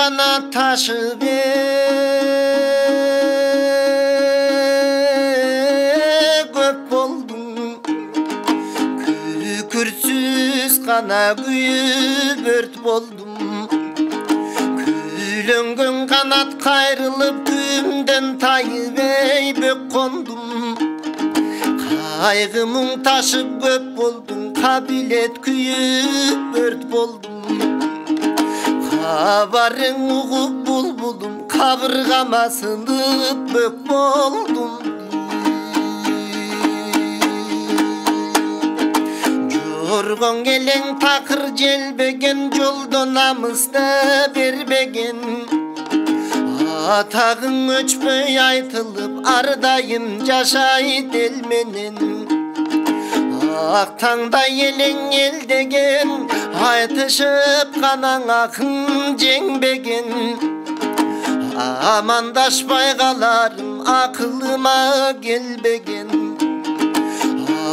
kanat taşıp köp boldum. Kükürsüz kana kuyup ört boldum. Különgön kanat kayrılıp tümden tayıp bök kondum. Kaygımın taşıp köp boldum. Kabilet kuyup ört boldum. Kabarın uğup bulbulum. Kabırgama sınıp bök boldum. Yorgun gelen takır celbegen, yolda namızda berbegen. Atağın öçmöy aytılıp ardayın yaşay delmenin. Aktanda yelen eldegen, aytışıp kanan akın cengbegen. Amandaşpay kalarım akılıma gelbegen.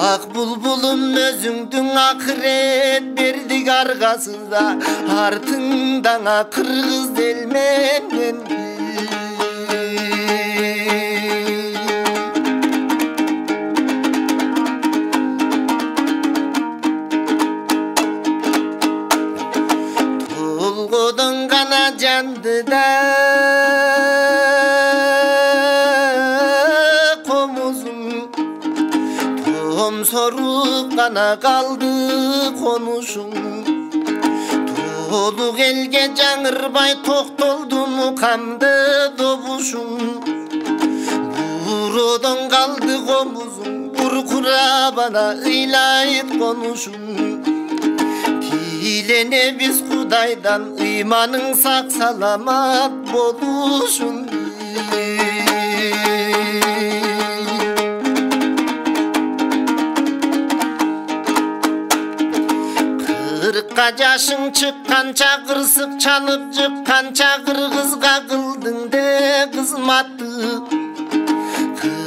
Ak bulbulum özüngdün akıret berdik argasında, artından kırgız delmenen. Tulgudun kana candı da sorup kana kaldı konuşun. Toluk elge canırbay toktoldu mu kandı dobuşun. Burudan kaldı komuzun, burkura bana ilayet konuşun. Dilene biz Kudaydan imanın sak salamat boluşun. Kırka yaşın çıkkança kırsık çalıp çıkkança kırgızga kıldın de kızmattı.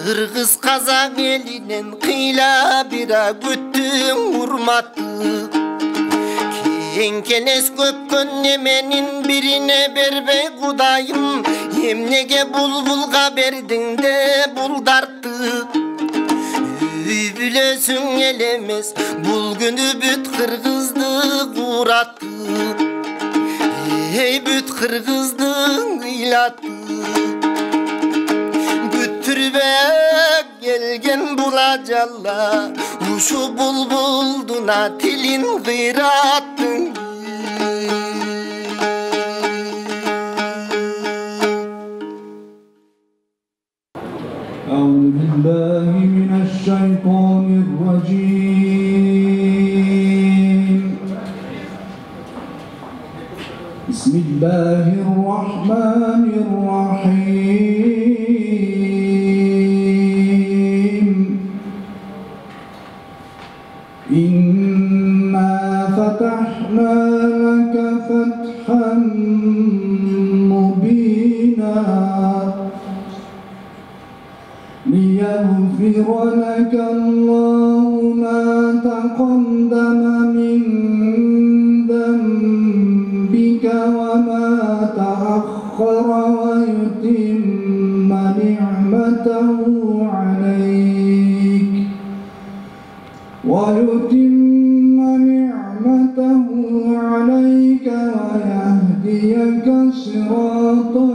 Kırgız kazak elinen kıyla bira güttün vurmattı. Kenkenes köpkön yemenin birine berbey Kudayım. Yemnege bulbulga berdin de buldarttı. Bilesin elemez bul günü büt kırgızdı uğrattı. Hey büt kırgızdın ilattı. Büttürbek gelgen bulacalla. Uşu bulbulduna tilin gıyrattın. أعوذ بالله من الشيطان الرجيم. بسم الله الرحمن الرحيم. إنا فتحنا لك فتحا مبينا ليغفر لك الله ما تقدم من ذنبك وما تأخر ويتم نعمته عليك ويهديك صراطا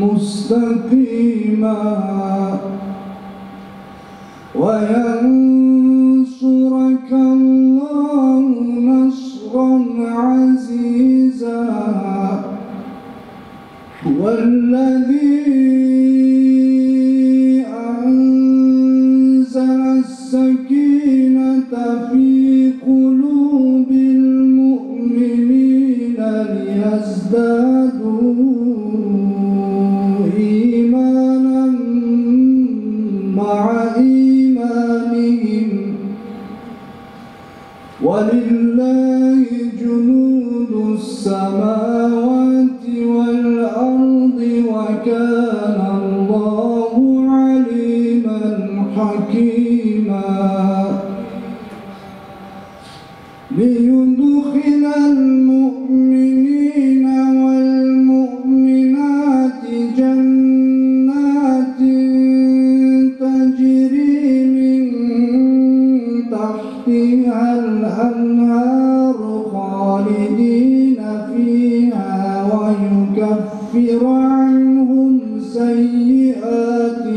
مستقيما وينصرك الله نصرا عزيزا. هو الذي أنزل السكينة في قلوب المؤمنين ليزدادوا إيمانا مع إيمانهم ولله جنود السماوات والأرض وكان الله عليما حكيما. ليدخل المؤمنين ويكفر عنهم سيئاتهم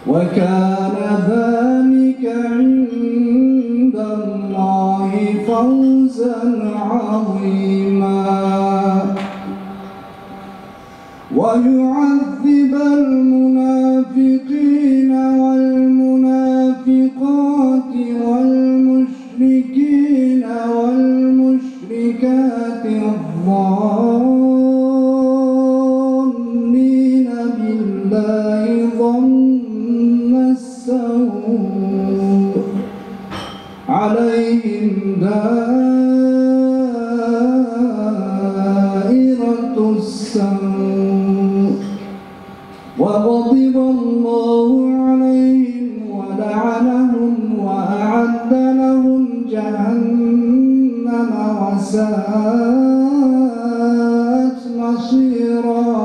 وكان ذلك عند الله فوزا عظيما ويعذب المنافقين والمنافقات والمشركين والمشركات الظانين بالله ظن السوء عليهم دائرة السوء وغضب الله عليهم ولعنهم وأعد لهم جهنم وساءت مصيرا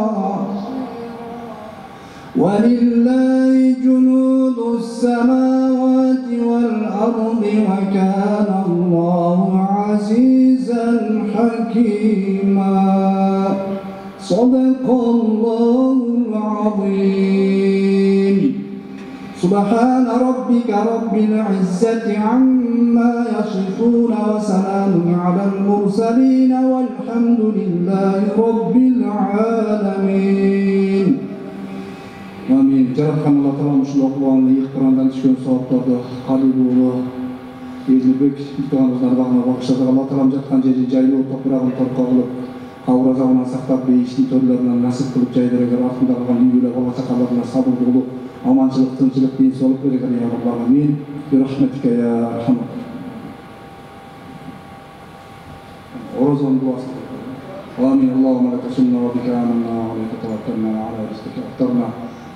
ولله جنود السماوات والأرض وكان الله عزيزا حكيما صدق الله العظيم سبحان ربك رب العزة عما يصفون وسلام على المرسلين والحمد لله رب العالمين Amin. Жараткан Алла Таала ушул окуганды Курандан түшкөн сабаптарды кабыл Эзилбек имтиханыбыздын арбагына багыштадык. Алла Таалам жаткан жерин жайлуу, топурагын торко кылып, кабыр азабынан сактап, бейиштин төрлөрүнөн насып кылып жайдырыгы артында калган үйгөлөр, бала чакаларына сабыр болуп, аманчылык, тынчылык, денсаулык берекет я Rabbal Alamin. Birahmetika ya Arhamar. Orozon duası. Amin. Allahumma laka sunna wa bika amanna wa alayka tawakkalna wa ala rizqika aftarna.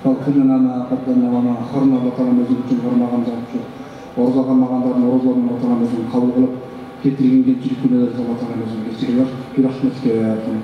فاغفر لنا ما قدمنا وما أخرنا وطلنا زوجين ورمغان زوجين ورزقنا ورزقنا وطلنا زوجين قبول قلب كتيرين جنتي كنا وطلنا زوجين كتير برحمتك يا رب.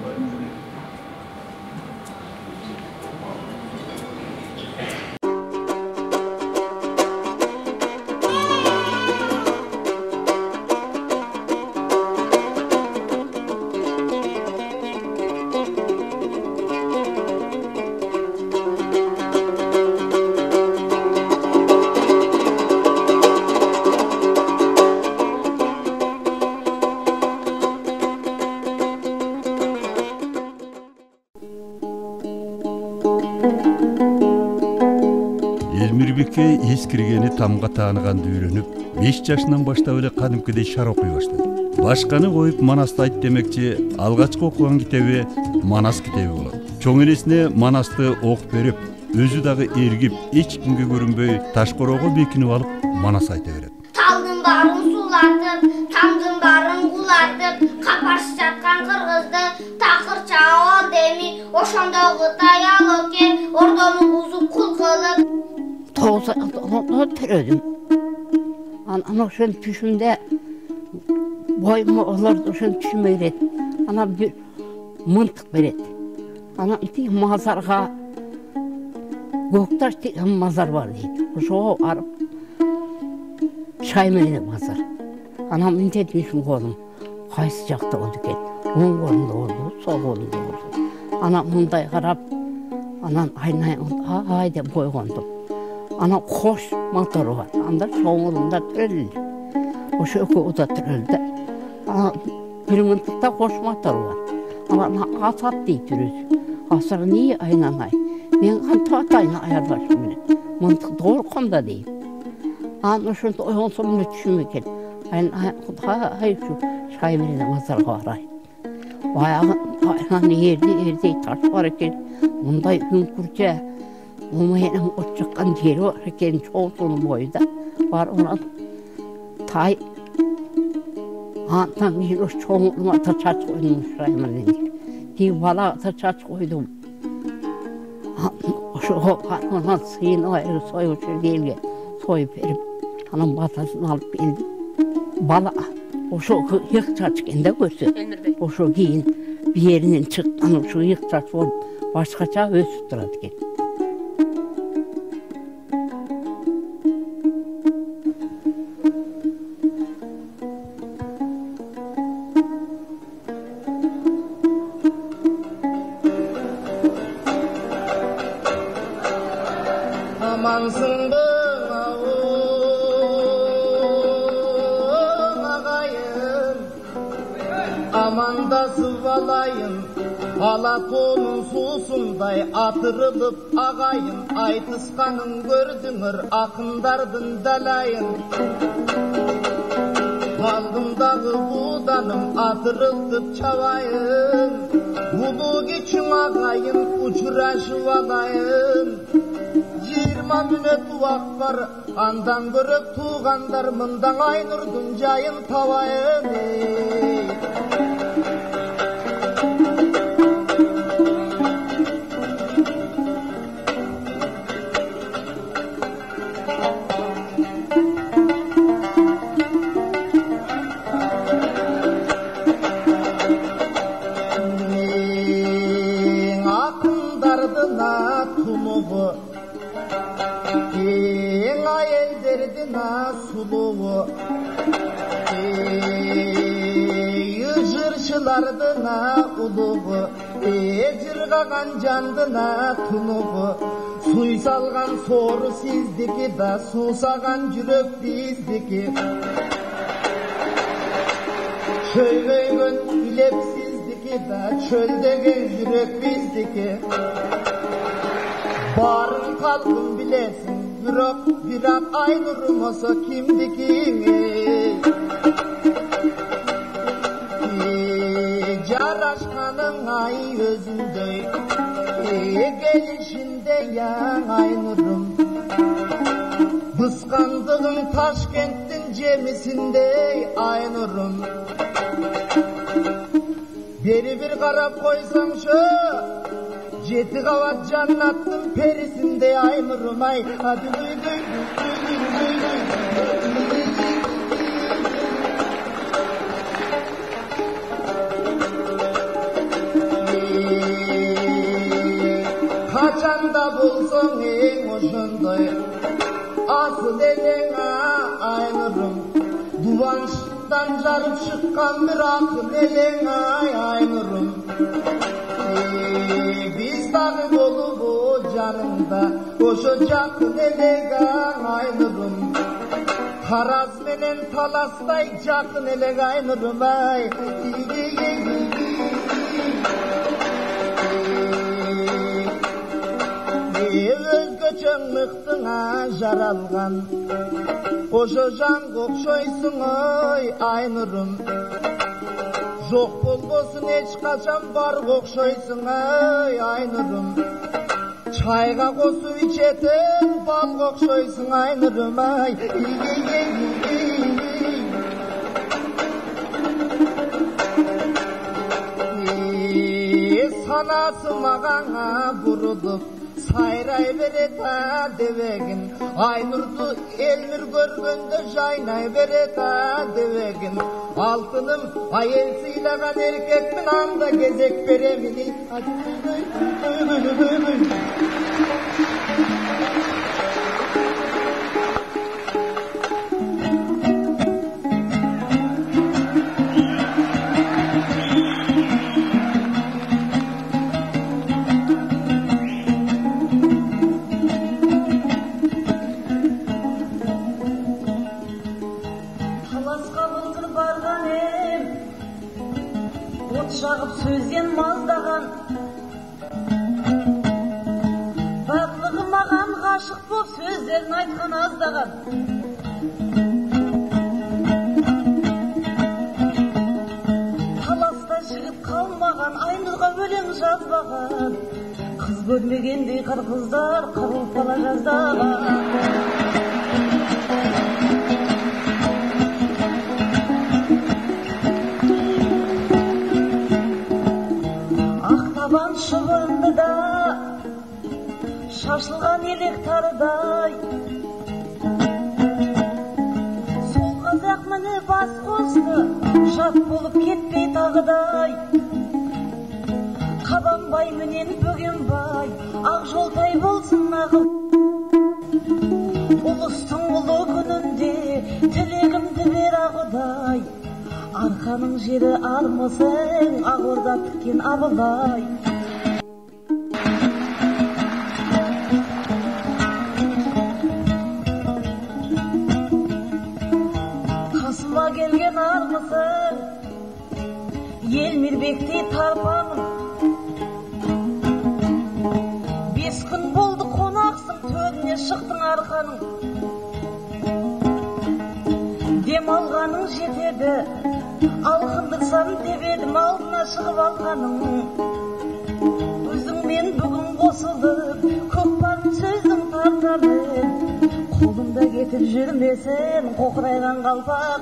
Элмирбекке эскиргени тамга тааныганды үйрөнүп, 5 жашынан баштап эле кадимкидей шар окуй баштады. Башканы коюп Манасты айт демекчи, алгачкы окуган китеби Манас китеби болот. Чоң энесине Манасты окуп берип, өзү дагы эргип, эч кимге көрүнбөй, ташкороого бекинип алып Манас айта берет. Талдын барын сулатып, тамдын барын кулатып, капарсыз жаткан кыргызды такыр чао деми, ошондогу таялоке ордону бузуп кул кылып Toğuzda türedim. Ana şun düşümde boyumu olurdu, şun düşüm eret. Ana bir mıntık beret. Ana bir mazarga Göktaş diye mazar var deydi. Şu arıp Şaymene mazar. Anam intet düşüm kolum. Kaysı jakta oldu ken. Oğun kolumda oldu, sol kolumda oldu. Anam bunday karap, anam aynayın ayden koygondum. Ana hoş motoru var. Anda soğuğunda türeldi. O şu oda türeldi. Bir mıntıkta hoş motoru var. Ama asat değil türüz. Asar niye aynanay? Ben kantatayına ayarlaşım bile. Mıntık doğru konuda değil. Ana şunu oyun sonunda düşünmeken. Hayır şu şaybirine mazarga var. Bayağı yerde taş var eken. Bunday gün kurca. Umay'ın uçakkan yeri var eken çoğusunun boyunda. Var ona tay. Antan bir o çoğunluğuma taçaç koydum şaybirine. Ki bala taçaç koydum. Şu ona sıyın ayrı soyup gelge. Soyup verip anam batasını alıp geldim. Bala o şu yık çaçkende görsün. O şu giyin bir yerinin çıktan şu yık çaç olup başkaça ösüp duradı gel. амансың ба ағайын, амандасып алайын, алатонын суысындай атырылып ағайын, айтысқанын көрдіңір ақындардың дәлайын. Алдымдағы буданым атырылтып чабайын, бұлы кечің ағайын ұшырашып алайын. 20 минут уақыт бар, андан көріп туғандар мындан Айнұрдың жайын табайын. Suluğu Jırçılardına uluğu Jırğagan jandına tuluğu Suy salgan soru sizdiki da Susagan jürek bizdiki Çöyleygen ilep sizdiki da Çöldegen jürek bizdiki Barın kalkın bilesin Birak Aynur'um olsa kimdikini Jaraşkanın ay özünde Gelişinde yan Aynur'um Kıskandığın Taşkent'in cemisinde Aynur'um Beri bir karap koysam şu Jeti kavat jannattın perisinde Aynur'um ay hadi duy. Kaçanda bulsun en hoşunday asıl elin Aynur'um Duvançtan jarıp çıkan bir akıl elin Aynur'um Biz dağı dolu bu canımda koşacak elegan Aynur'um Taraz menen talastay jakın elegan Aynur'um ay Özgöçön mıhtına jaralgan koşacan kokşoysun oy Aynur'um Жоқ болбосын эч качан бар kokşoysun ey Aynur'um Çayga kosup içeten bal kokşoysun Aynur'um ay Sanası mağana vurulup Sayray bereta devegin Aynur'du elmir görgönde jaynay bereta devegin Altınım ayel sıylagan erkekmin anda gezek beremini Шағып сөзден маздаған Барлығы маған ғашық боп сөздерін айтқан аздаған Таласта жігіт қалмаған Айнұрға өлең жазбаған Қыз көрмегендей қырғыздар қырылып бала жаздаған Şıvındı da şaşılған елек тарыдай Сол қазақ міне бас қосты жат болып кетпей тағыдай Қабанбай менен Бөгенбай ақ жолтай болсын ағыл Ұлыстың ұлы күнінде тілегімді бер ағыдай Арқаның жері армысың ақ орда тіккен Абылай Emilbek'ti tarpanım. 5 gün boldu konaksın, tödüne şıktın arkanın. Dem alganın jetedi, alkındırsan tebedim aldına çıkıp alkanın. Özün men bugün kosulup, kökbarın sözdün tartardım. Kolumda getip жүрмесен, kokuraygan kalpağım.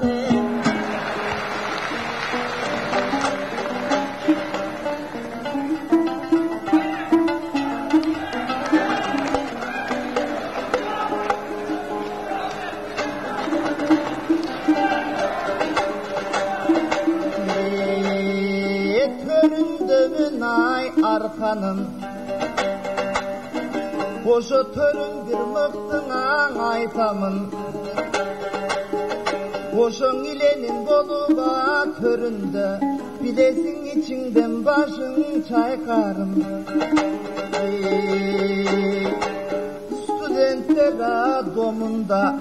Töründümün ay arkanın, Oşo töründür mıktığın aytamın. Oşoň ilenin boluba töründe, bilesin içinden başın çaykarım. Studentler domunda,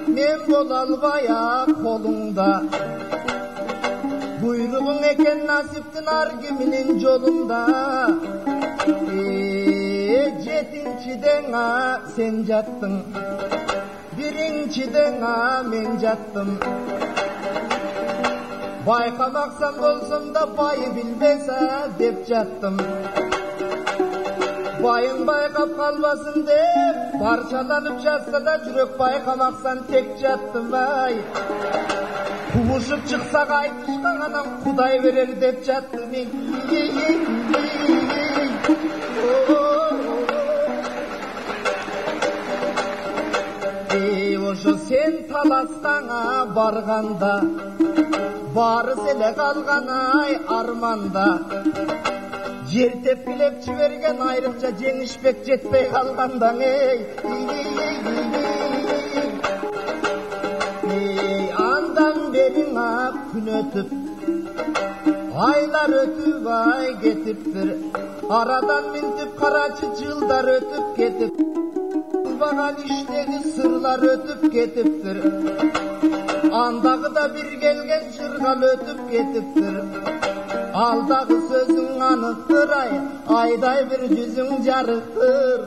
men bolalbaya kolunda. Buyruğun eken nasiptin argiminin jolunda. Jetinçiden sen jattın, birinciden men jattım. Baykamaksan bolsam da bayı bilbese dep jattım. Bayın baykap kalmasın dep parçalanıp jatsa da jürek baykamaksan tek jattım vay. Kuvuşup çıksa kaytışkan anam Kuday verer dep jattım. Oşo sen talastana barganda, barı sele kalgan ay armanda. Jer tepkilep çibergen ayrıkça jеңишпек жетпей kalgandan ey. Andan berin gün ötüp, aylar ötüp ay getiptir. Aradan mintip karaçı жылдар ötüp ketip. Bagan işteki sırlar ötüp ketiptir. Andağı da bir gelgen çırgal ötüp ketiptir. Aldağı sözün anıktır ay, ayday bir yüzün jarıktır.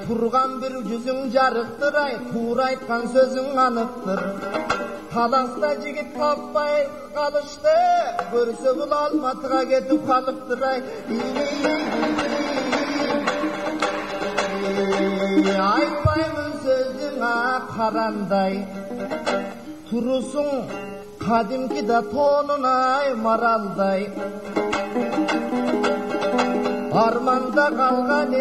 Turgan bir yüzün jarıktır ay, tuğra aytkan sözün anıktır. Talasta jigit tapmay kalıştı, görse bul Almatıga ketip kalıptır ay. Aytpаймын sözüңe karanday, turusun kadimki de tonunay maralday. Armanda kalgan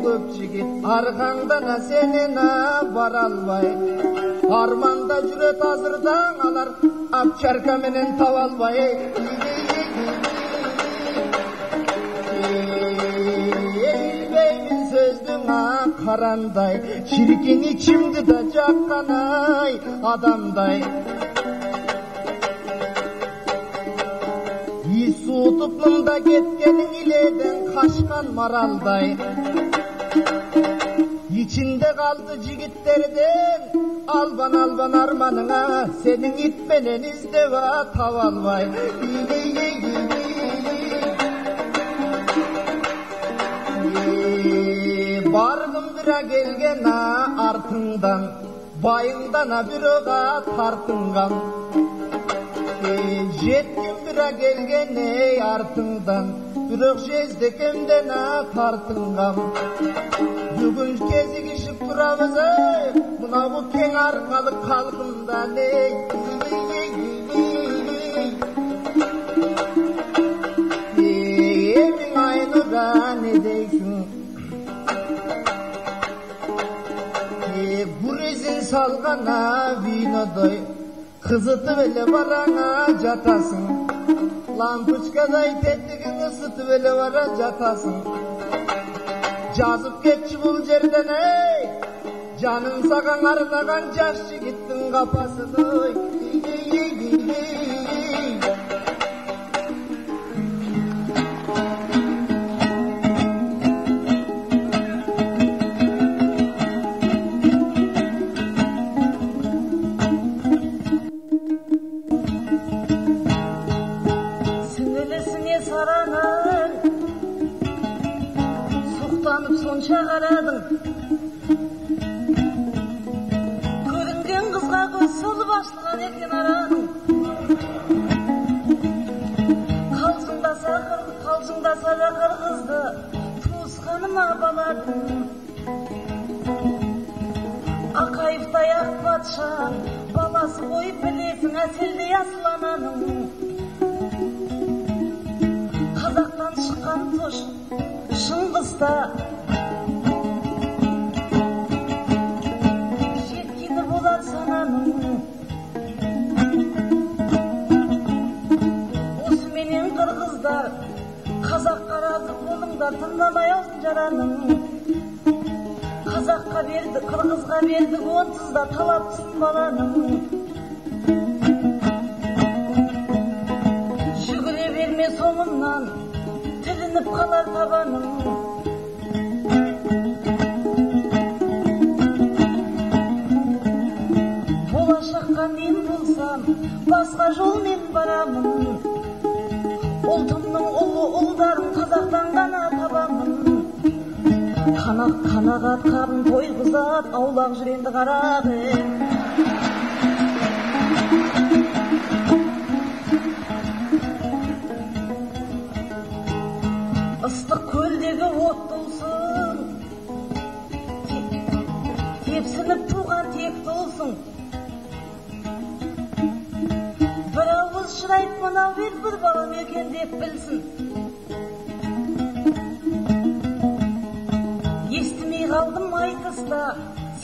köp jigit, arkangdana senina baralbay. Armanda jüret azırdan alar, apçarka menen tavalbay. Sözüňe karanday, şirkin içimdi de jakkanay adamday. Suutup mında ketkenin ileden kaçkan maralday. İçinde kaldı jigitlerden alban alban armanına, senin itmenen izdeva tavalbay. Bardım bira gelgen artından, bayından bir oğa tartıngan. Jettim bira gelgen artından, bir oğa jezdekemden tartıngan. Bugün kezigişip turamız buna bu keng arkalık kalkından Emin aynıda ne deysin? Burezin salgana vinodoy, kızıtı vele barana jatasın. Lampuçkaday tettigin ısıtı vele vara jatasın. Жазып кетчи бул жерден ey, жанын саган арнаган жаш жигиттин капасын ой. qaradың. Көрінген қызға көз сол басылған екен араның. Қалжыңдаса да қырғызды туысқаныма баладың. Ақайықтай ақ патша баласы қойып білесің әселдей асыл ананың. Қазақтан шыққан тұш Шыңғыста жеткені болар сананың. Осыменен қырғыздар қазаққа разы болыңдар, тыңдамай алтын жараның. Қазаққа берді, қырғызға берді, онсыз да талапсың баланың. Жүгіре берме соңымнан, тілініп қалар табаның. Болашаққа мен болсам, басқа жолмен барамын. Ұлтымның ұлы ұлдарын қазақтан ғана табамын. Қанағат қарын тойғызат, аулақ жүренді қарады. Ыстық көлдегі от толсын, тепсініп туған тек толсын. Бір ауыз шырайып мынау бір балам екен деп білсін. Естімей қалдым айтыста,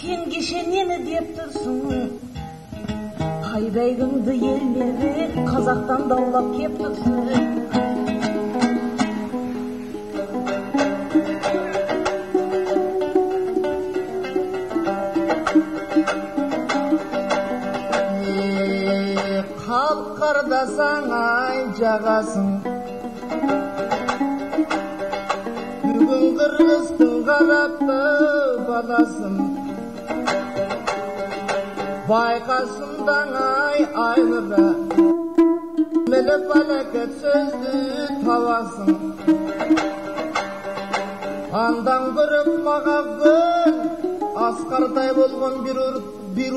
сен кеше нені деп тұрсың. Қайдайгыңды ел мербек, қазақтан даулап кеп тұрсың. Халық қардасаң ай жағасың, бүгін қырғыздың қарапты баласын. Байқасындаң ай айнұры, міліп әлекет сөзді табасың. Андан көріп маға көн, асқардай болған bir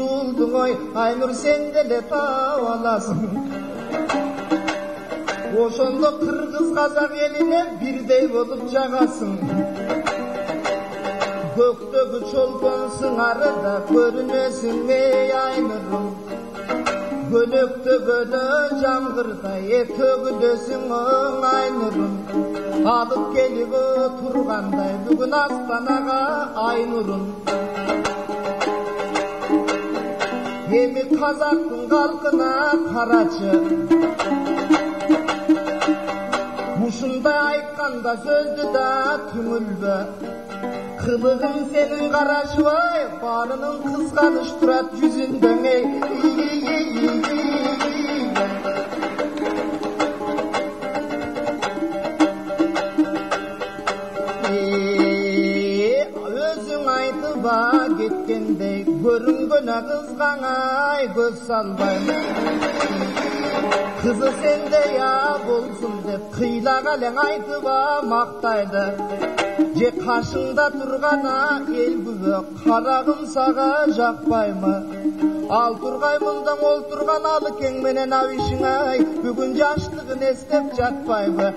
ұлдың ой, айнұр сенделе тау аласың. Ошонда қырғыз қазақ еліне бірдей болып жағасың. Көктегі чолпонсың арыда көрінесің ей айнұрым. Көлөктөгөнө жамгырдай төгүлөсүң айнұрым. Алып келип тургандай бүгүн Астанага айнұрым. Эми казактын калкына карачы, ушундай айтканда сөздү да түңүлбө. Кылыгың сенин карашыбай, баарынын кызганыч турат жүзүндө. Өзүң айтыба кеткендей, көрүнгөнө кызгаңай көз салбайм. Кызы сенде я болсун деп кыйлага элең айтыба мактайды. Же кашыңда тургана эл күбө, карагым сага жакпаймы? Ал тургай мындан ол турган алыкең менен абишиңай, бүгүн жаштыгын эстеп жатпаймы?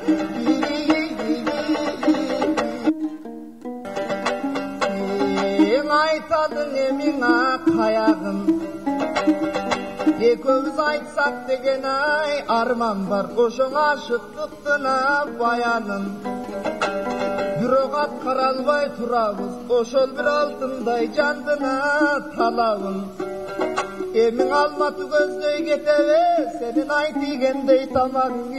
Айтадың эмиңа каягын, экөөбүз айтсак деген ай арман бар, ошоң ашыктыктына баянын. Бирок аткара албай турабыз, ошол бир алтындай жандына талабын. Эмиң алматы көздөй кетеби, сенин айт ийгендей тамагың.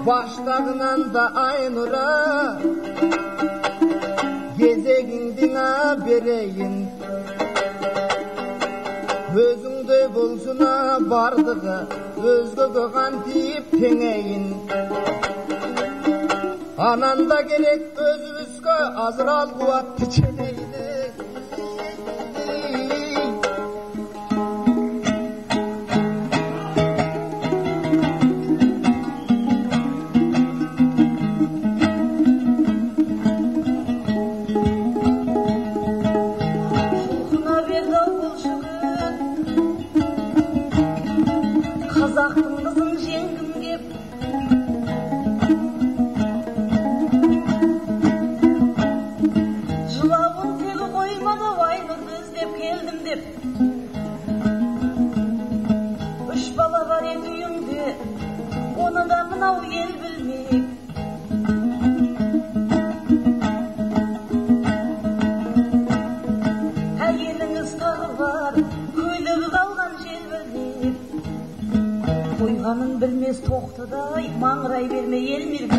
Baştagынан да айнура, кезегиңдиңа берейин. Өзүңдөй болсуна бардыгы, өзгөгө кантип теңейин. Ананда керек өзүбүзгө азыр ал кубатты ченейин. Қазақтың қызын жеңгім кеп, жылауын тегі қоймады, Айнұрды іздеп келдім деп. 3 бала бар еді үйімде, оны да мынау ел білмек. Әйеліңіз тағы бар, көйлегі қалған желбірлеп. Қойғанын білмес тоқтыдай, маңырай берме ел мерген.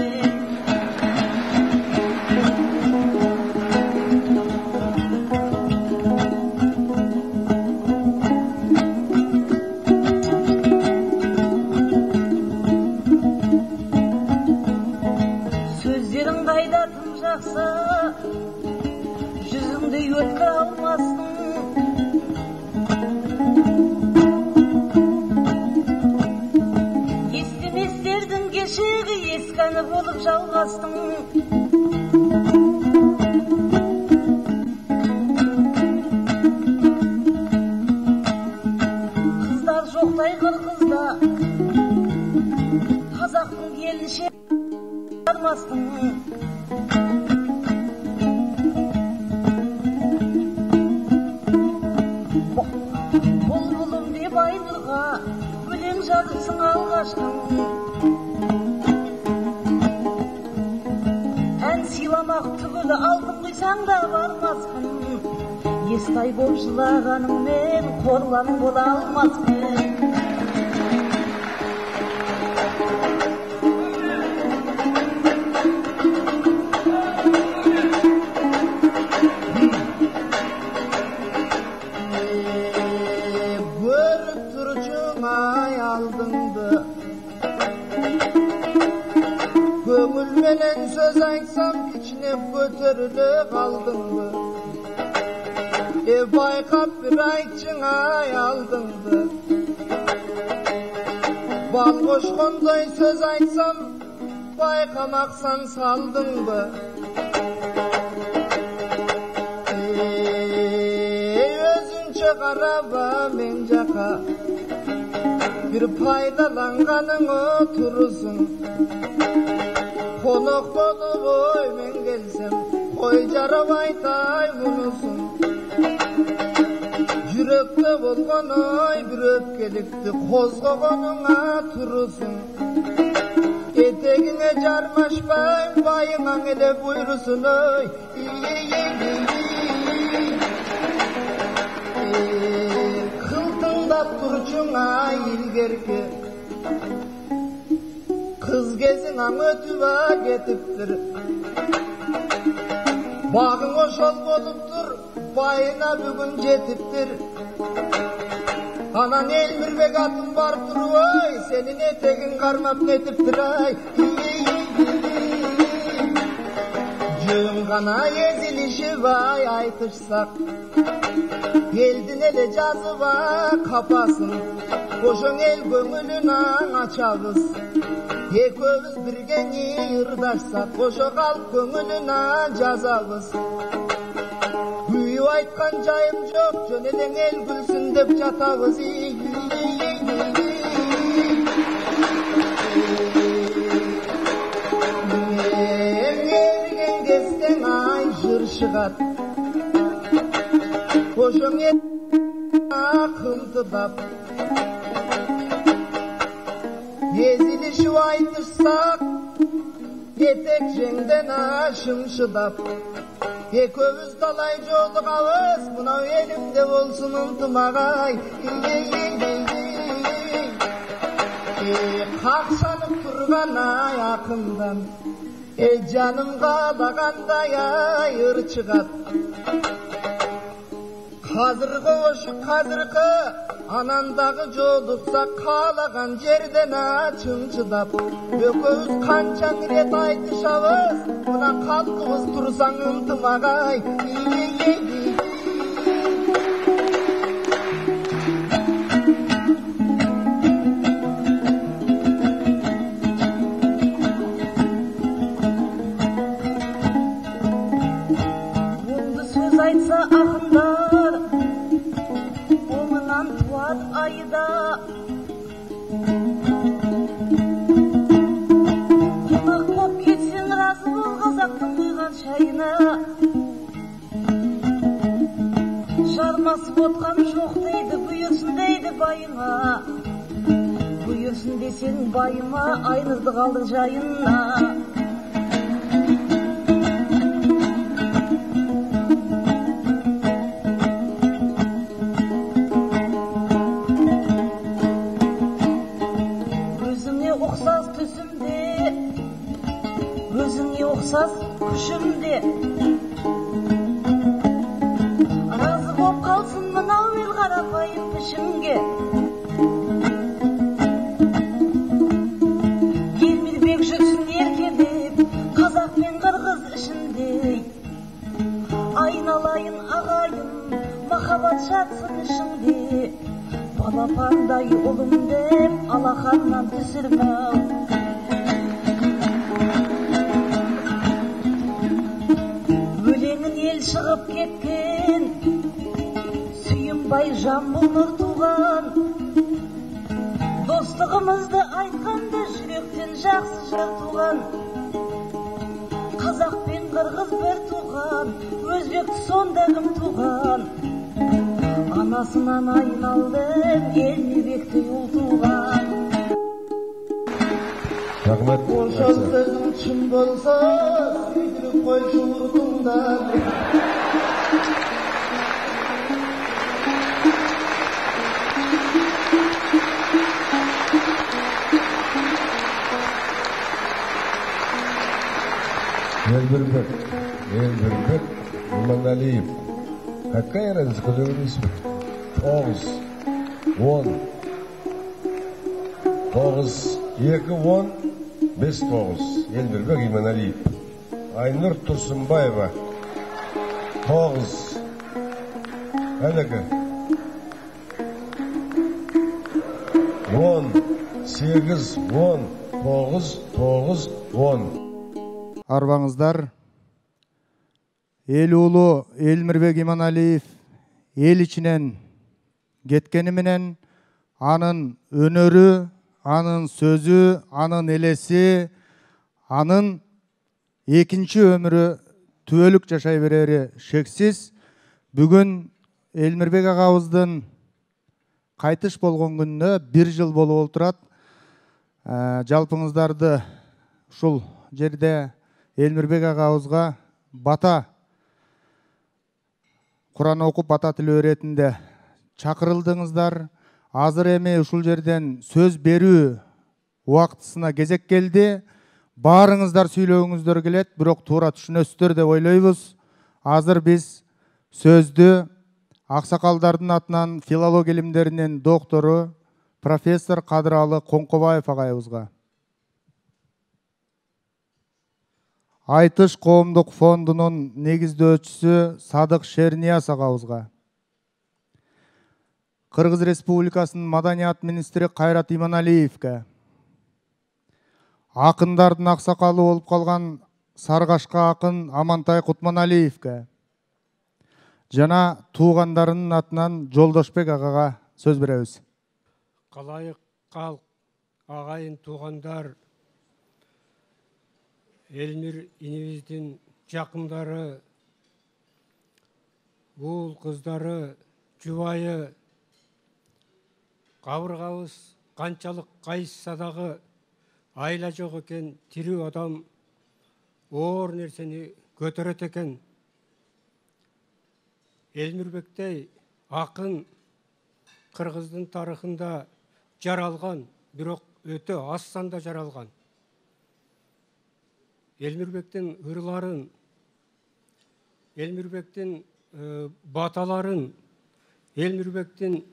Сөздерің қайда тым жақсы, жүзіңді өткір алмасын. Естеместердің кешегі ескәні болып жалғастың. Қыздар жоқтай қырғызда, қазақтың келінше бармастың. Бұлбұлым деп Айнұрға өлең жазыпсың алғашқың. Ән сыйламақ түгілі алтын құйсаң да бармаспын. Естай боп жылағаныңмен қорланың бола алмаспын. Көріп тұрчың ай алдыңды, көңілменен сөз айтсам кичінеп көтерілі қалдыңды. Байқап бір айтчың ай алдыңды, бал қошқандай сөз айтсам байқамақсан салдыңды. Өзінше қараба мен жақа, бір пайдаланғаның отырысың. Қонақ болып оймен келсем, қой жарап айтай мұнысың. Жүректе болған ой бір өпкелікті қозғағаныңа тұрысың. Етегіңе жармашпай байыңаң еле бұйрысын ой. Қылтыңдап тұрчың ай илгерке, қыз кезің аң өтіп кетіптір. Бағың ошол болып тұр, байына бүгін жетіптір. Анан Елмірбек атым бар тұр ой, сенің етегің қармап нетіптір ай. Жүн ғана езіліші бай айтышсақ, елдің еле жазыба қапасын. Ошоң ел көңілін аң ачабыз, екеуміз бірге ырдашсақ, ошо қалып көңілін аң жазабыз. Күйіп айтқан жайым жоқ, жөн елең ел күлсін деп жатабыз. Ерген кестен ай жыр шығат, ошоң ел қымтыдап. Езілішіп айтышсақ, етек жеңден шымшыдап. Екеуміз талай жолығабыз, мынау елімде болсын ынтымағай. Қақсанып тұрған ай ақындан, жаным қалағандай ай ырчығат. Қазіргі ошы қазіргі, анандағы жолықса қалаған жерден чыңчыдап. Екеуміз қанша рет айтышабыз, мына қалқыбыз тұрсаң ынтымағай. Мұңды сөз айтса ақындар, оңынан туады айда. басып отқан жоқ дейді, бұйырсын дейді байыңа. Бұйырсын десең байыма, айнұрды қалдың жайына. Өзіңе ұқсас түсімде, өзіңе ұқсас күшімде, разы боп қалсын мынау ел қарапайым пішімге. Елмірбек жүрсін еркелеп, қазақ пен қырғыз ішінде, айналайын ағайын, махаббат жатсын ішінде. Балапандай ұлым деп алақаннан түсірмеу. Өлеңін ел шығып кеткен, сүйінбай жамбыл нұр туған. Достығымызды айтқанда жүректен жақсы жар туған. Қазақ пен қырғыз бір туған, өзбекті сонда кім туған. Анасынан айналдым, Елмірбектей ұл туған. Рахмет. Ошол сөзүң чын болсо, сүйдүрүп койчу уртуңдан. Елмірбек Иманалиев. Какая разница, куда вы не спите? 9, 10, 9, 2, 10, 5, 9. Елмірбек Иманалиев. Айнұр Тұрсынбаева. 9. Әлігі. 10, 8, 10, 9, 9, 10. Арбаңыздар. Ел улу Елмірбек Иманалиев ел içinden кеткени менен анын өнөрү, анын сөзү, анын элеси, анын экинчи өмүрү түбөлүк жашай берери шексиз. Бүгүн Елмірбек агабыздын кайтыш болгон күнүнө 1 жыл болуп отурат. Жалпыңыздарды ушул жерде Елмірбек агабызга бата Kur'an okup bata tili öğretinde çakırıldığınızlar. Azır emeği uşul жерден söz berүү uaktısına gezek geldi. Barыңızдар сүйлөөңүздөр келет, бирок туура түшүнөсүздөр деп ойлойбуз. Азыр биз сөздү аксакалдардын атынан филология илимдеринин доктору профессор Кадыралы Коңкобаев агайыбызга, Айтыш коомдук фондунун негиздөөчүсү Садык Шернияз агабызга, Кыргыз Республикасынын Маданият министри Кайрат Иманалиевке, акындардын аксакалы болуп калган Саргашка акын Амантай Кутманалиевке жана туугандарынын атынан Жолдошбек агага сөз беребиз. Калайык калк, агайын туугандар, Элмир инибиздин жакындары, уул кыздары, жубайы, кабыргабыз канчалык кайышса дагы айла жок экен, тирүү адам оор нерсени көтөрөт экен. Элмирбектей акын Кыргыздын тарыхында жаралган, бирок өтө аз санда жаралган. Элмирбектин ырларын, Элмирбектин баталарын, Элмирбектин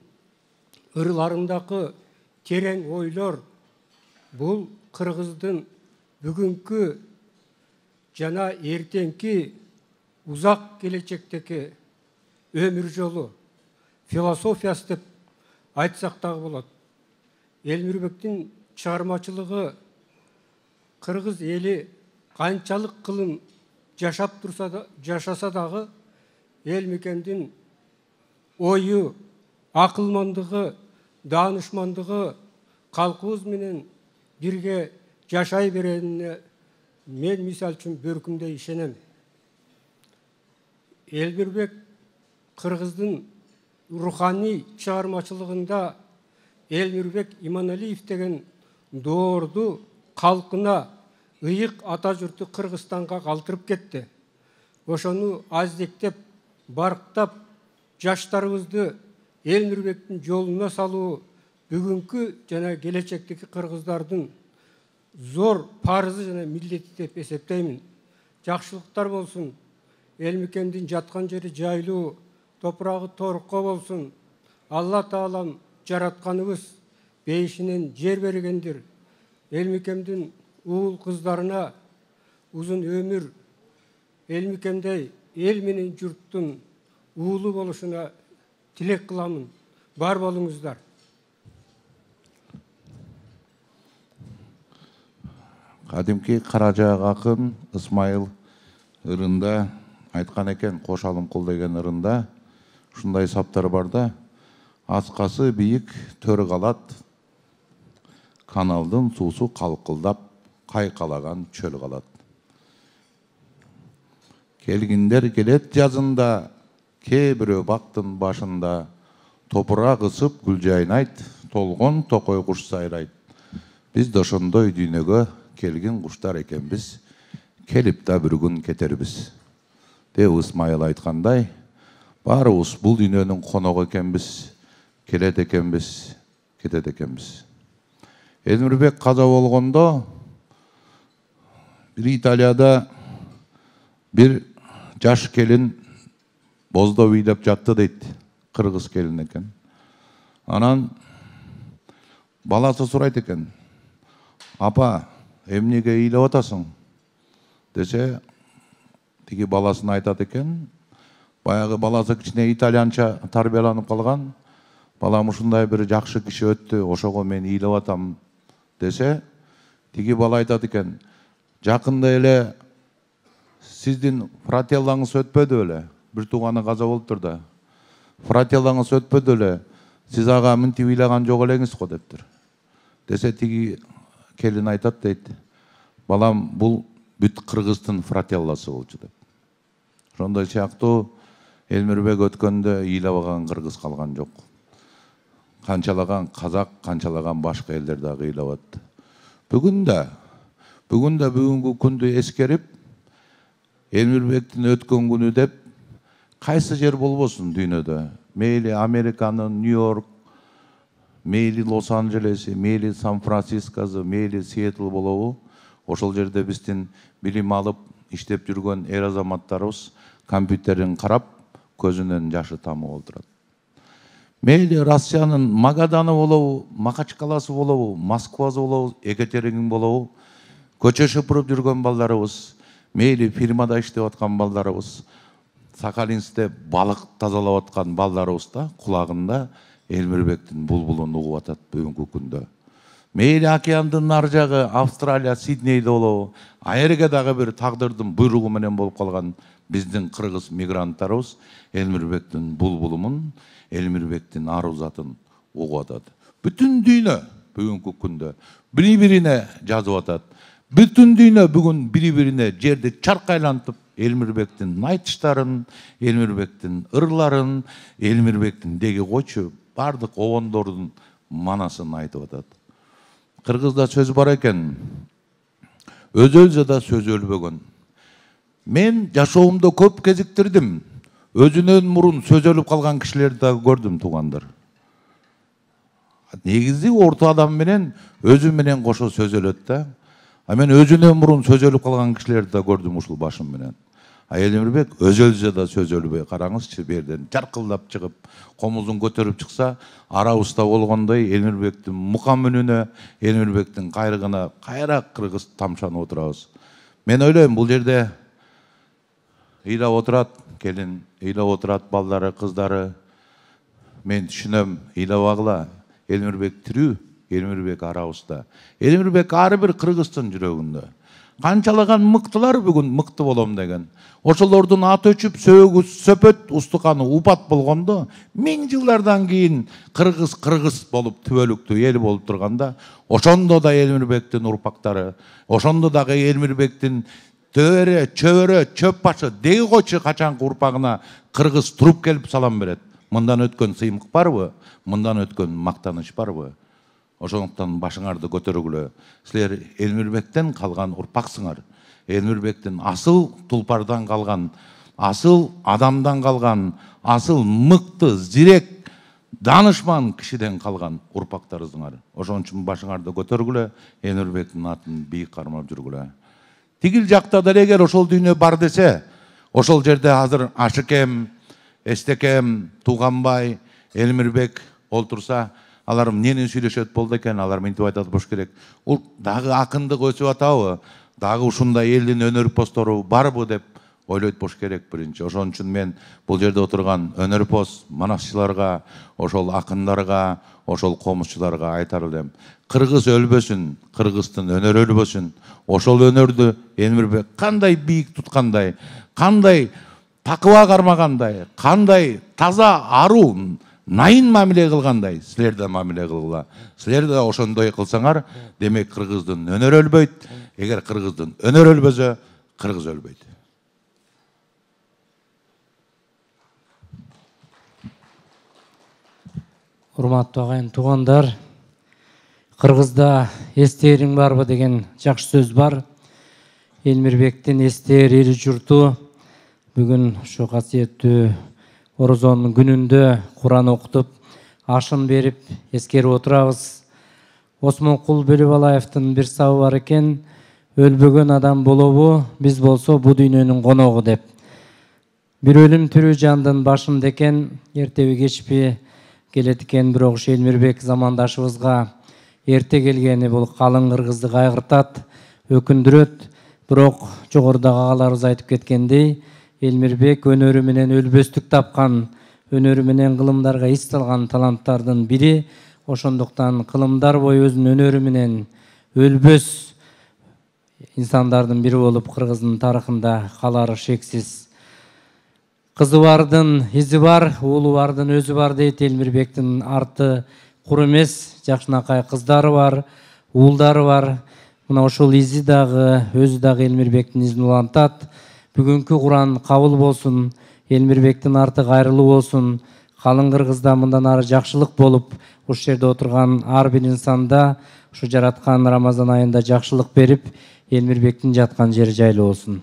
ырларындагы терең ойлор бул Кыргыздын бүгүнкү жана эртеңки узак келечектеги өмүр жолу, философиясы деп айтсак дагы болот. Элмирбектин чыгармачылыгы Кыргыз эли канчалык кылым жашаса дагы эл мекендин ою, акылмандыгы, даанышмандыгы калкыбыз менен бирге жашай беренине мен мисал үчүн бөркүмдөй ишенем. Элмирбек Кыргыздын рухани чыгармачылыгында Элмирбек Иманалиев деген доорду халкына ыйык ата журту Кыргызстанга калтырып кетти. Ошону аздектеп, барктап, жаштарыбызды Элмирбектин жолуна салуу бүгүнкү жана келечектеги кыргыздардын зор парызы жана милдети деп эсептеймин. Жакшылыктар болсун. Элмикемдин жаткан жери жайлуу, топурагы торукко болсун. Алла Таалам жаратканыбыз бейишинен жер бергендир. Элмикемдин уул кыздарына узун өмүр, Элмикемдей эл менен журттун уулу болушуна тилек кыламын. Бар болуңуздар. Кадимки Каражаак акын Ысмайыл ырында айткан экен, Кошалымкул деген ырында ушундай саптар бар да: аскасы бийик төрү калат, каналдын суусу калкылдап, кайкалаган чөл калат. Келгиндер келет жазында, кээ бирөө бактын башында, топурак ысып гүл жайнайт, толгон токой куш сайрайт. Биз да ошондой дүйнөгө келген куштар экенбиз, келип да бир күн кетербиз. Деп Ысмайыл айткандай, баарыбыз бул дүйнөнүн коногу экенбиз, келет экенбиз, кетет экенбиз. Элмирбек каза болгондо бир Италияда бир жаш келин боздо бийлеп жатты дейт, кыргыз келин экен. Анан баласы сурайт экен: апа, эмнеге ыйлап атасың? Десе, тиги баласына айтат экен, баягы баласы кичине итальянча тарбияланып калган, балам ушундай бир жакшы киши өттү, ошого мен ыйлап атам десе, тиги бала айтат экен: жакында эле сиздин фрателлаңыз өтпөдү эле, бир тууганы каза болуптур да. Фрателлаңыз өтпөдү эле, сиз ага мынтип ыйлаган жок элеңиз го дептир. Десе, тиги келин айтат дейт: балам, бул бүт кыргыздын фрателласы болчу деп. Ошондой сыяктуу Элмирбек өткөндө ыйлабаган кыргыз калган жок. Канчалаган казак, канчалаган башка элдер дагы ыйлап атты. Бүгүндө бүгүнкү күндү эскерип, Элмирбектин өткөн күнү деп кайсы жер болбосун дүйнөдө, мейли Американын Нью-Йорк, мейли Лос-Анджелеси, мейли Сан-Францискосу, мейли Сиэтл болобу, ошол жерде биздин билим алып иштеп жүргөн эр азаматтарыбыз компьютерин карап көзүнөн жашы тамып олтурат. Мейли Россиянын Магаданы болобу, Махачкаласы болобу, Москвасы болобу, Екатеринбург болобу, көчө шыпырып жүргөн балдарыбыз, мейли фирмада иштеп аткан балдарыбыз, Сахалинскте балык тазалап аткан балдарыбыз да кулагында Элмирбектин булбулун угуп атат бүгүнкү күндө. Мейли океандын ар жагы Австралия, Сиднейде болобу, Айерге дагы бир тагдырдын буйругу менен болуп калган биздин кыргыз мигранттарыбыз Элмирбектин булбулумун, Элмирбектин арузатын угуп атат. Бүтүн дүйнө бүгүнкү күндө бири-бирине жазып атат. Бүтүн дүйнө бүгүн бири-бирине жерди чаркайлантып Элмирбектин айтыштарын, Элмирбектин ырларын, Элмирбектин деги койчу бардык обондордун манасын айтып атат. Кыргызда сөз бар экен: өзөлсө да сөз өлбөгөн. Мен жашоомдо көп кезиктирдим. Өзүнөн мурун сөз өлүп калган кишилерди да көрдүм, туугандар. Негизи орто адам менен өзү менен кошо сөз өлөт да. А мен өзүнөн мурун сөз өлүп калган кишилерди да көрдүм ушул башым менен. А Элмирбек өзөлсө да сөз өлбөй, караңызчы, берден жаркылдап чыгып, комузун көтөрүп чыкса, арабызда болгондой Элмирбектин мукам үнүнө, Элмирбектин кайрыгына кайра кыргыз тамшанып отурабыз. Мен ойлойм, бул жерде ыйлап отурат келин, ыйлап отурат балдары, кыздары. Мен түшүнөм, ыйлабагыла. Элмирбек тирүү, Элмирбек арабызда. Элмирбек ар бир кыргыздын жүрөгүндө. Канчалаган мыктылар бүгүн мыкты болом деген. Ошолордун аты өчүп, сөөгү сөпөт, устуканы упат болгондо, 1000 жылдардан кийин кыргыз болуп, түбөлүктүү эл болуп турганда, ошондо да Элмирбектин урпактары, ошондо дагы Элмирбектин төбөрө, чөп башы, деги койчу качанкы урпагына кыргыз туруп келип салам берет. мындан өткен сыймык барбы, мындан өткен мактаныч барбы? Ошондуктан башыңарды көтөргүлө. Силер Элмирбектен калган урпаксыңар. Элмирбектен асыл тулпардан калган, асыл адамдан калган, асыл мыкты, зирек, данышман кишиден калган урпактарыңар. Ошон үчүн башыңарды көтөргүлө, Элмирбектин атын бийик кармап жүргүлө. Тигил жакта да эгер ошол дүйнө бар десе, ошол жерде азыр Ашыкем, Эстекем, Туганбай, Элмирбек олтурса, алар эмнени сүйлөшөт болду экен, алар мынтип айтат болуш керек. Дагы акындык өсүп атабы, дагы ушундай элдин өнөрпоздору барбы деп ойлойт болуш керек биринчи. Ошон үчүн мен бул жерде отурган өнөрпоз манасчыларга, ошол акындарга, ошол комузчуларга айтар элем. Кыргыз өлбөсүн, кыргыздын өнөрү өлбөсүн. Ошол өнөрдү Элмирбек кандай бийик туткандай, кандай такыба кармагандай, кандай таза аруу, найын мамиле кылгандай, силер да мамиле кылгыла. Силер да ошондой кылсаңар, демек кыргыздын өнөрү өлбөйт. Эгер кыргыздын өнөрү өлбөсө, кыргыз өлбөйт. Урматтуу агайын туугандар, Кыргызда эстээриң барбы деген жакшы сөз бар. Элмирбектин эстээр эл журту бүгүн ушу касиеттүү Орозонун күнүндө Куран окутуп, ашын берип эскерип отурабыз. Осмонкул Бөлөбалаевдин бир сабы бар экен, өлбөгөн адам болобу, биз болсо бу дүйнөнүн коногу деп. Бир өлүм тирүү жандын башында экен, эртеби кечпи келет экен, бирок ушу Элмирбек замандашыбызга эрте келгени бул калың кыргызды кайгыртат, өкүндүрөт. Бирок жогорудагы агаларыбыз айтып кеткендей, Элмирбек өнөрү менен өлбөстүк тапкан, өнөрү менен кылымдарга ис салган таланттардын бири. Ошондуктан кылымдар бою өзүнүн өнөрү менен өлбөс инсандардын бири болуп Кыргыздын тарыхында калары шексиз. Кызы бардын изи бар, уулу бардын өзү бар дейт. Элмирбектин арты кур эмес, жакшынакай кыздары бар, уулдары бар. Мына ошол изи дагы, өзү дагы Элмирбектин изин улантат. Бүгүнкү Куран кабыл болсун, Элмирбектин арты кайрылуу болсун. Калың Кыргызда мындан ары жакшылык болуп, ушул жерде отурган ар бир инсанда ушу жараткан Рамазан айында жакшылык берип, Элмирбектин жаткан жери жайлуу болсун.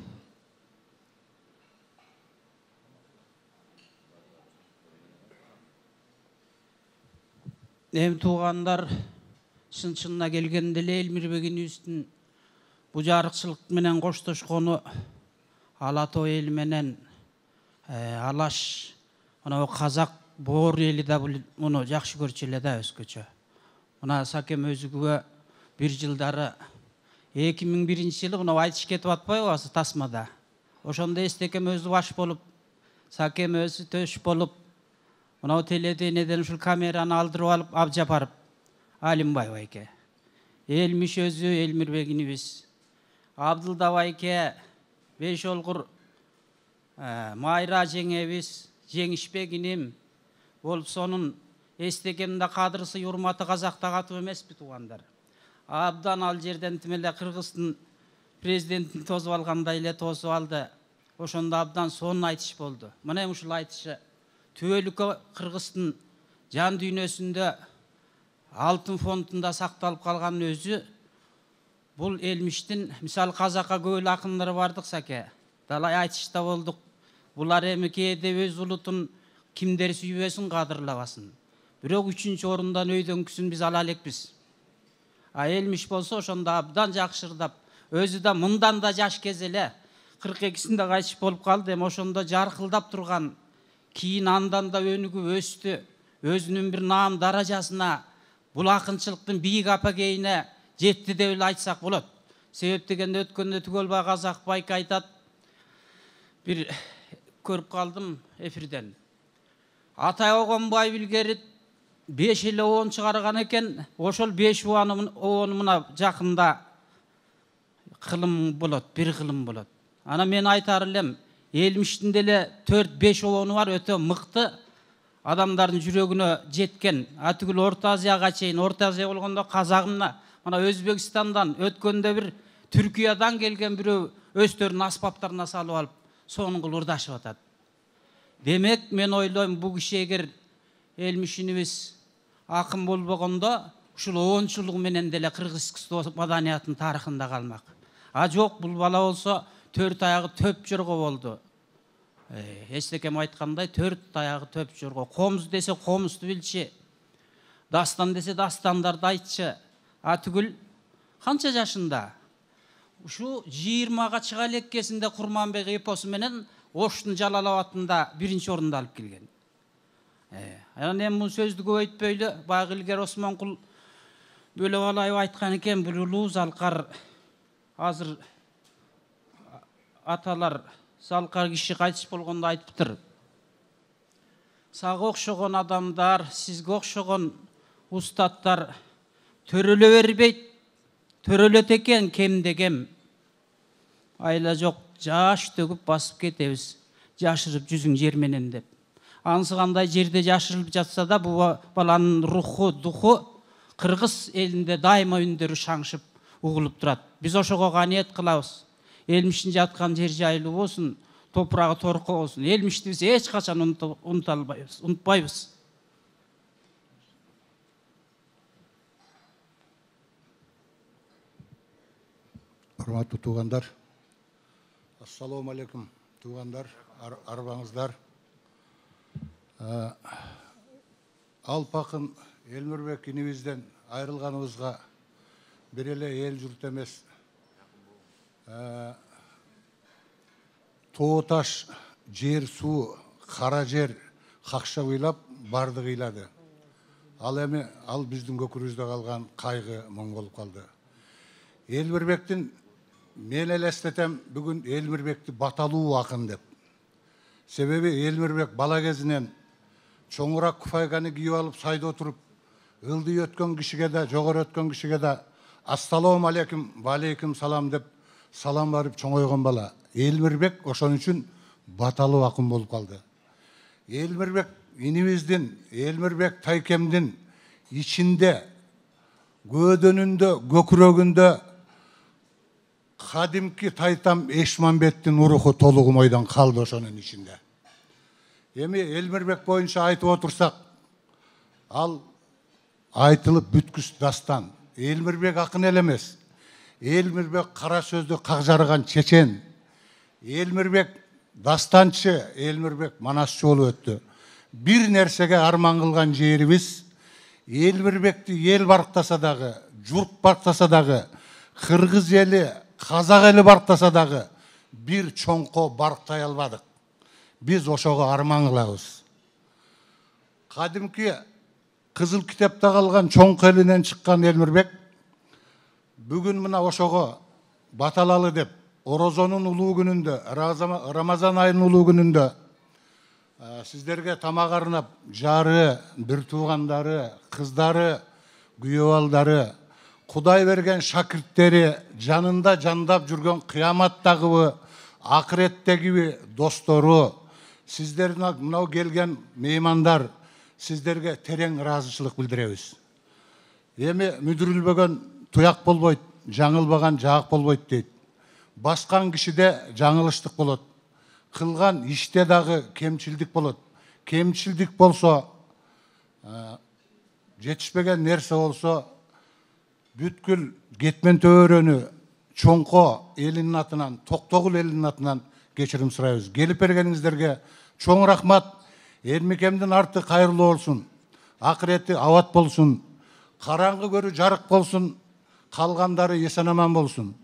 Эми туугандар, чын-чынына келгенде эле Элмирбегибиздин бу жарыкчылык менен коштошкону ала тоо эл менен алаш, мына казак боор эли да муну жакшы көрчү эле да өзгөчө. Мына Сакем өзүгө бир жылдары 2001-жылы мына айтыш кетип атпайбы тасмада. Ошондо Эстекем өзү баш болуп, Сакем өзү төш болуп, мына теледенеден ушул камераны алдырып алып, Абжапаров Алимбай байке. Элмиш өзү Элмирбегибиз. Абдылда байке, Беш олгур Майра жеңебиз, Жеңишбек иним болуп, сонун Эстекемде кадырсы, урматы казакта катып эмеспи туугандар. Абдан ал жерден тимеле Кыргыздын президентин тосуп алгандай эле тосуп алды. Ошондо абдан сонун айтыш болду. Мына ушул айтышы түбөлүккө Кыргыздын жан дүйнөсүндө алтын фондунда сакталып калган өзү бул Элмиштин, мисалы казакка көп эле акындар бардык Саке. Далай айтышта болдук. Булар эми кээде өз улутун кимдер сүйбөсүн, кадырлабасын. Бирок 3-чү орундан өйдөңкүсүн биз ала элекпиз. А Элмиш болсо ошондо абдан жакшырдап, өзү да мындан да жаш кез эле 42-синде кайтыш болуп калды. Эми ошондо жаркылдап турган, кийин андан да өнүгүп өстү, өзүнүн бир наам даражасына, бул акынчылыктын бийик апагейине жетти деп эле айтсак болот. Себеп дегенде өткөндө Түгөлбай Казак байке айтат, бир көрүп калдым эфирден. Атай Огонбай билгери 5 эле оон чыгарган экен, ошол 5 оон мына жакында кылым болот, бир кылым болот. Ана мен айтар элем, Элмиштин деле 4-5 оону бар, өтө мыкты адамдардын жүрөгүнө жеткен. Атүгүл Орто Азияга чейин, Орто Азия болгондо казагымна, мына Өзбекстандан, өткөндө бир Түркиядан келген бирөө өстөрүнүн аспаптарына салып алып, сонун кылып ырдашып атат. Демек, мен ойлойм, бу киши эгер элмишинибиз акын болбогондо ушул 10 жылык менен деле Кыргызстан маданиятынын тарыхында калмак. А жок, бул бала болсо 4 аягы төп жорго болду. Эстекем айткандай 4 аягы төп жорго. Комуз десе комузду билчи. Дастан десе дастандарды айтчы. А түгүл канча жашында? Ушу 20га чыга элеккесинде Курманбек эпосу менен Оштун Жалалабадында 1-орунду алып келген. Анан эми бул сөздү көбөйтпөйлү. Баягы илгери Осмонкул Бөлөбалаев айткан экен, бул улуу залкар азыр аталар залкар киши кайтыш болгондо айтыптыр. Сага окшогон адамдар, сизге окшогон устаттар төрөлө бербейт, төрөлөт экен кемде кем. Айла жок, жаш төгүп басып кетебиз, жашырып жүзүң жер менен деп. Анысы кандай жерде жашырылып жатса да, бул баланын руху, духу Кыргыз элинде дайыма үндөрү шаңшып угулуп турат. Биз ошого каниет кылабыз. Элмиштин жаткан жер жайлуу болсун, топурагы торко болсун. Элмишти биз эч качан унутпайбыз. Урматтуу туугандар, ассалому алейкум туугандар, арбаңыздар. Алпакын Элмирбек инибизден айрылганыбызга бир эле эл журт эмес, тоо таш, жер, суу, кара жер какша ыйлап барды ыйлады. Ал эми ал биздин көкүрүбүздө калган кайгы моң болуп калды. Элмирбектин мен элестетем бүгүн Элмирбекти баталуу акын деп. Себеби Элмирбек бала кезинен чоңураак куфайганы кийип алып сайда отуруп, ылдый өткөн кишиге да, жогору өткөн кишиге да ассалому алейкум, валейкум салам деп салам барып чоңойгон бала. Элмирбек ошон үчүн баталуу акын болуп калды. Элмирбек инибиздин, Элмирбек тайкемдин ичинде, көөдөнүндө, көкүрөгүндө кадимки Тайтам Эшмамбеттин уруху толугу мойдон калды ошонун ичинде. Эми Элмирбек боюнча айтып отурсак, ал айтылып бүткүс дастан. Элмирбек акын эле эмес. Элмирбек кара сөздү кагжарган чечен. Элмирбек дастанчы, Элмирбек манасчы болуп өттү. Бир нерсеге арман кылган жерибиз, Элмирбекти эл барктаса дагы, журт барктаса дагы, кыргыз эли, казак эли барктаса дагы бир чоңко барктай албадык. Биз ошого арман кылабыз. Кадимки Кызыл китепте калган чоңко элинен чыккан Элмирбек бүгүн мына ошого баталалы деп Орозонун улуу күнүндө, Рамазан айынын улуу күнүндө сиздерге тамак арнап жары, бир туугандары, кыздары, күйөө балдары, Кудай берген шакирттери, жанында жандап жүргөн кыяматтагыбы, акыреттегиби достору, сиздердин мынау келген меймандар, сиздерге терең ыраазычылык билдиребиз. Эми мүдүрүлбөгөн туяк болбойт, жаңылбаган жаак болбойт дейт. Баскан кишиде жаңылыштык болот. Кылган иште дагы кемчилдик болот. Кемчилдик болсо, жетишпеген нерсе болсо, бүткүл кетмен төөрөнү чоңко элинин атынан, Токтогул элинин атынан кечирим сурайбыз. Келип бергениңиздерге чоң рахмат. Элмикемдин арты кайырлуу болсун, акырети абат болсун, караңгы көрү жарык болсун, калгандары эсен аман болсун.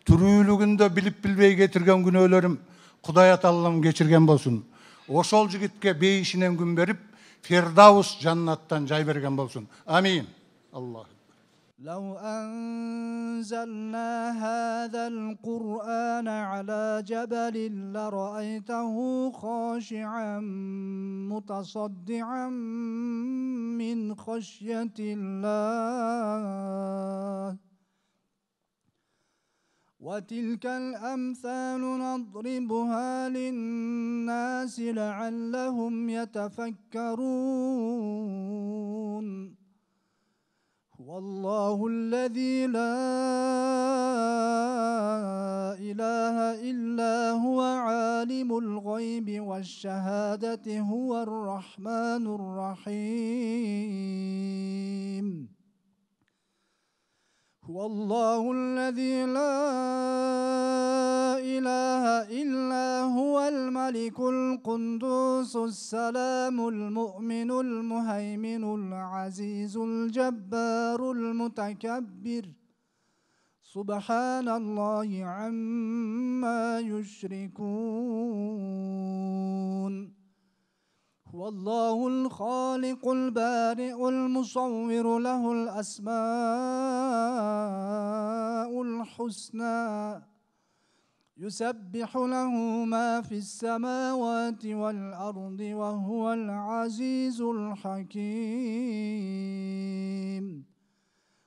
Түрүүлүгүндө билип билбей кетирген күнөөлөрүм Кудай Аталлам кечирген болсун. Ошол жигитке бейишинен күн берип, Фердаус жаннаттан жай берген болсун. Амин. Аллах. لو أنزلنا هذا القرآن على جبل لرأيته خاشعا متصدعا من خشية الله وتلك الأمثال نضربها للناس لعلهم يتفكرون والله الذي لا إله إلا هو عالم الغيب والشهادة هو الرحمن الرحيم هو الله الذي لا إله إلا هو الملك القدوس السلام المؤمن المهيمن العزيز الجبار المتكبر سبحان الله عما يشركون هو الله الخالق البارئ المصور له الأسماء الحسنى يسبح له ما في السماوات والأرض وهو العزيز الحكيم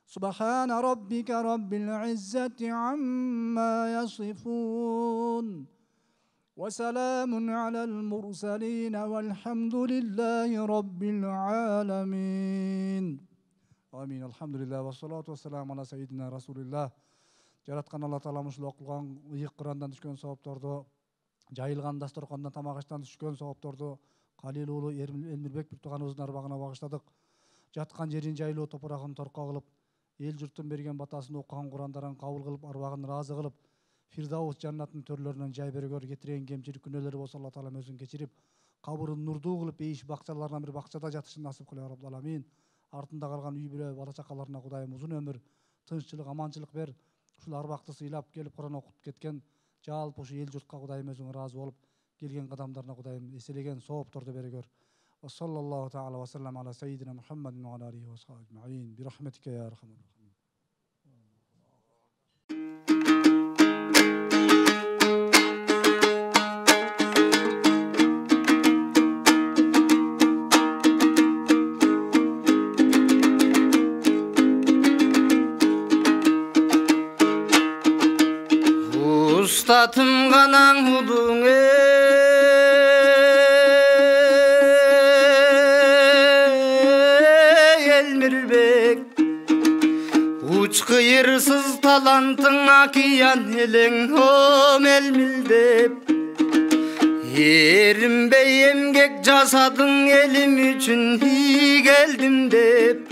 سبحان ربك رب العزة عما يصفون وسلام على المرسلين والحمد لله رب العالمين آمين الحمد لله والصلاة والسلام على سيدنا رسول الله жараткан Алла Таала ушул окулган ыйык Курандан түшкөн сабапторду жайылган дасторкондан тамак аштан түшкөн сабапторду Калил уулу Элмирбек бир тууганыбыздын арбагына багыштадык. Жаткан жерин жайлоо топурагын торко кылып, эл журттун берген батасын окуган Курандарын кабыл кылып, арбагын ыраазы кылып, Фирдаус жаннаттын төрлөрүнөн жай бергөр кетирген кемчилик күнөөлөрү болсо Алла Таала өзүн кечирип, кабырын нурдуу кылып, бейиш бакчаларынан бир бакчада жатышын насип кылы Раббул Аламин. Артында калган үй бүлө бала чакаларына Кудайым узун өмүр, тынччылык, аманчылык бер. Ушул арбакты сыйлап келип Куран окуп кеткен жалпы ушу эл журтка Кудайым өзүң ыраазы болуп, келген кадамдарына Кудайым эселеген соопторду бергөр. Саллаллаху таала ва саллам ала сайидина Мухаммадин ва алейхи ва сахбихи аджмаин. Би рахметика я архамар рахимин. Ustatım kanan hudun Elmirbek Uç kıyırsız talantın akiyan elin hom elmildep Yerim bey emgek casadın elim üçün hi geldim dep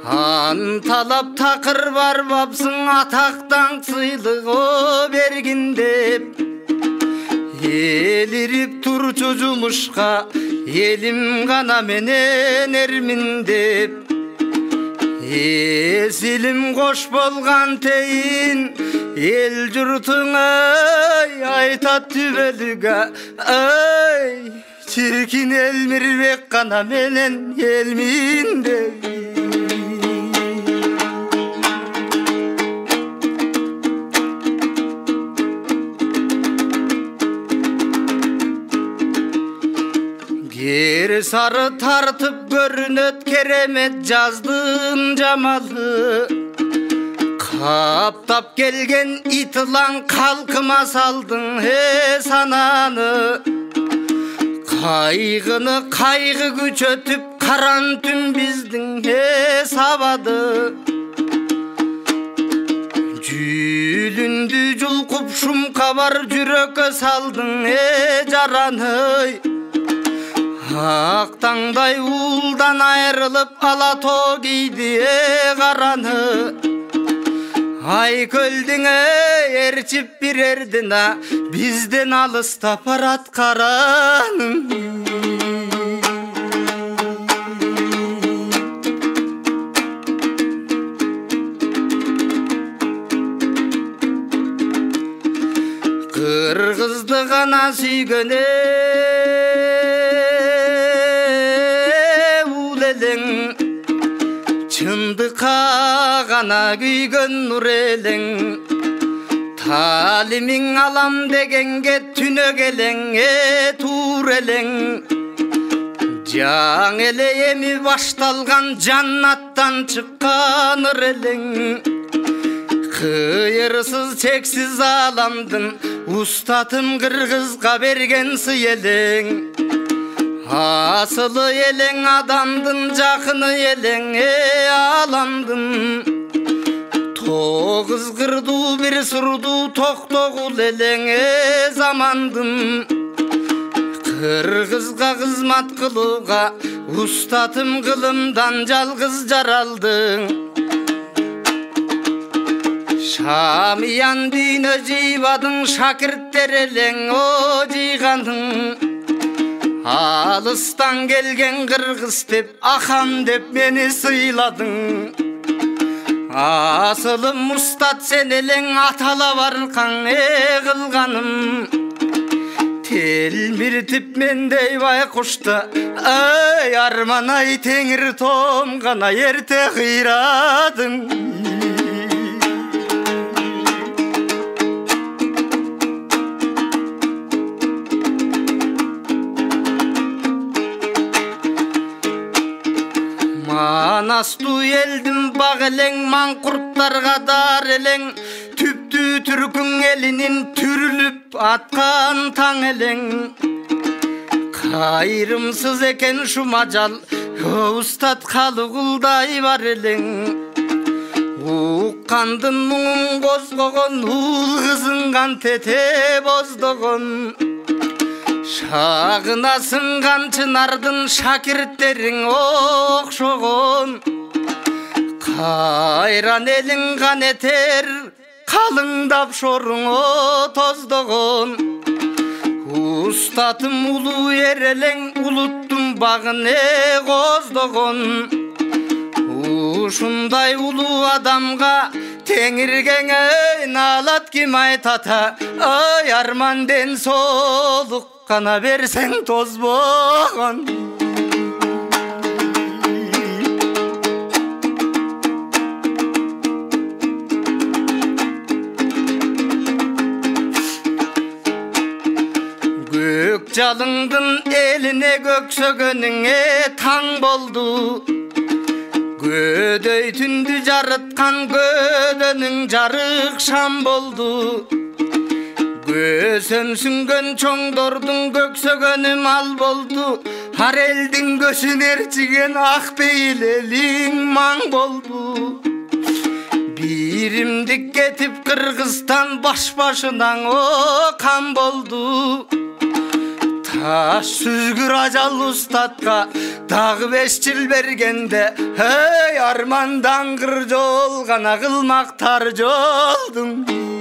Antalap takır var babsın ataktan sıylık o bergin dep Elirip tur çocuğumuşka elim kana menen ermin dep Esilim koş bolgan teyin el jurtun aytat tübelüge ay Çirkin Elmirbek kana menen elmin dep Geri sarı tartıp görünöt keremet jazdın jamalı Kaptap gelgen itilan kalkıma saldın he sananı Kaygını kaygı güçötüp karan tün bizdin he sabadı Jülündü julkup şum kabar jürökö saldın he jaranı Aktangday uldan ayrılıp alato giydi karanı Ay köldüne erçip bir erdina bizden alısta parat karanım Kırgızdı gana süygöne Çındıka gana güygön nur elin Talimin alam degenge tüne gelen tur elin Can eleyemi baştalgan cannattan çıkan elin Kıyırsız çeksiz alamdın Ustatım Kırgızga bergen sıyelin Asılı eleng adamdın, jakını eleng alamdın. Toğuz kırdı bir surdu, toktogul eleng zamandın. Kırgızga kızmat kılıga, ustatım kılımdan жалгыз жаралдың. Şamiyan düğüne civadın, şakirtler eleng o cigandın. Alıstan gelgen kırgız dep, aham dep meni sıyladın. Asılım ustat sen eleng, atala barkan kılganım. Telmirtip mendey baykuşta, ay arman ay tengir tomgana erte kıyradın. Manastu eldim bak eleng, mankurtlarga dar eleng. Tüptü Türk'ün elinin türülüp atkan tan eleng. Kayrımsız eken şu macal, ustat kalıgulday var eleng. Ukkandın muğun gozgogon, ul kızıngan tete bozdogon. Şağına sıngan çınardın, şakirtlerin okşogon. Kayran elin kan eter, kalındap şorun o tozdogon. Ustatım ulu yereleng, uluttum bağın gozdogon. Uşunday ulu adamga tengirgene nalat kim aytata. Ay armanden soluk kana versen toz boğan. Gök çalındın eline, gök sögönüne tang boldu. Gödöy tündü jarıtkan, gödönün jarık şam boldu. Gösüm süngön çoңдордун көксөгөнү mal boldu. Har elдин көсүн эрчиген ак бейил элиң маң boldu. Биримдик кетип Кыргызстан баш башынан о кам болду. Таш сүзгүр ажал устатка дагы 5 жыл бергенде, эй армандан кыр жол гана кылмактар жолдун.